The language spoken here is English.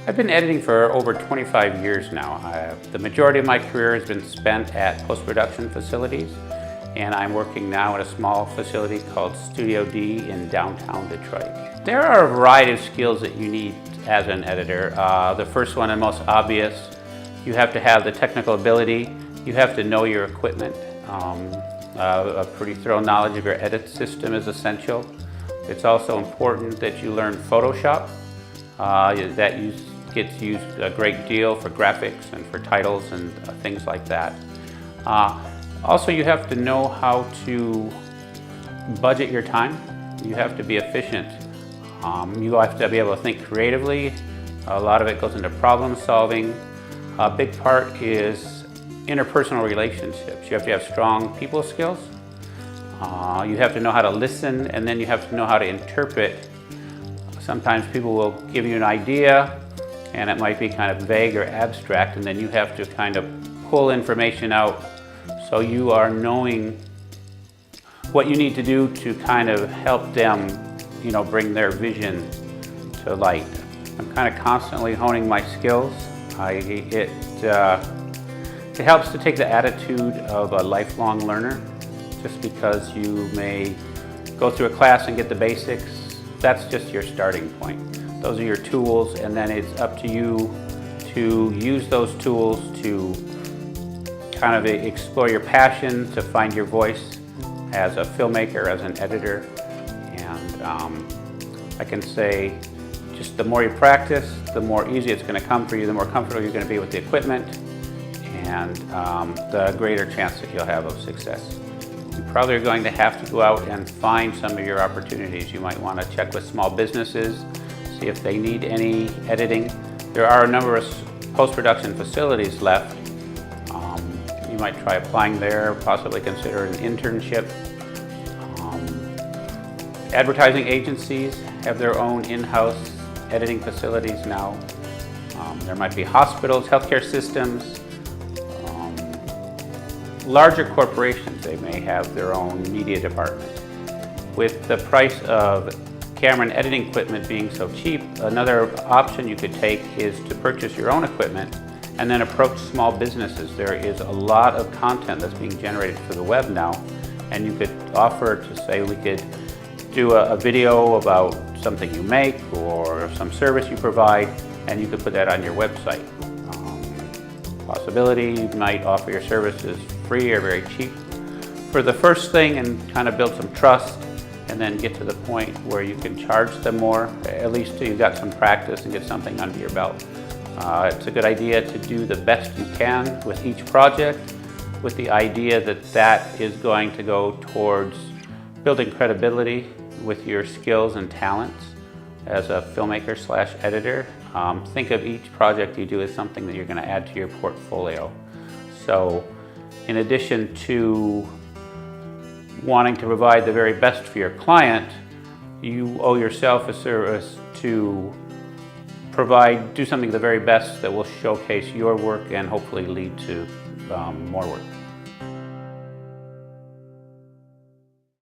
I've been editing for over 25 years now. The majority of my career has been spent at post-production facilities, and I'm working now at a small facility called Studio D in downtown Detroit. There are a variety of skills that you need as an editor. The first one and most obvious, you have to have the technical ability. You have to know your equipment. A pretty thorough knowledge of your edit system is essential. It's also important that you learn Photoshop. That gets used a great deal for graphics and for titles and things like that. Also, you have to know how to budget your time. You have to be efficient. You have to be able to think creatively. A lot of it goes into problem solving. A big part is interpersonal relationships. You have to have strong people skills. You have to know how to listen, and then you have to know how to interpret. Sometimes people will give you an idea and it might be kind of vague or abstract, and then you have to kind of pull information out so you are knowing what you need to do to kind of help them, bring their vision to light. I'm kind of constantly honing my skills. It helps to take the attitude of a lifelong learner. Just because you may go through a class and get the basics, that's just your starting point. Those are your tools, and then it's up to you to use those tools to kind of explore your passion, to find your voice as a filmmaker, as an editor. And I can say, just the more you practice, the more easy it's going to come for you, the more comfortable you're going to be with the equipment, and the greater chance that you'll have of success. You probably are going to have to go out and find some of your opportunities. You might want to check with small businesses, see if they need any editing. There are a number of post-production facilities left. You might try applying there, possibly consider an internship. Advertising agencies have their own in-house editing facilities now. There might be hospitals, healthcare systems. Larger corporations, they may have their own media department. With the price of camera and editing equipment being so cheap, another option you could take is to purchase your own equipment and then approach small businesses. There is a lot of content that's being generated for the web now, and you could offer to say we could do a video about something you make or some service you provide, and you could put that on your website. Possibility, you might offer your services free or very cheap for the first thing and kind of build some trust, and then get to the point where you can charge them more, at least till you've got some practice and get something under your belt. It's a good idea to do the best you can with each project, with the idea that that is going to go towards building credibility with your skills and talents as a filmmaker / editor. Think of each project you do as something that you're going to add to your portfolio. So in addition to wanting to provide the very best for your client, you owe yourself a service to do something the very best that will showcase your work and hopefully lead to more work.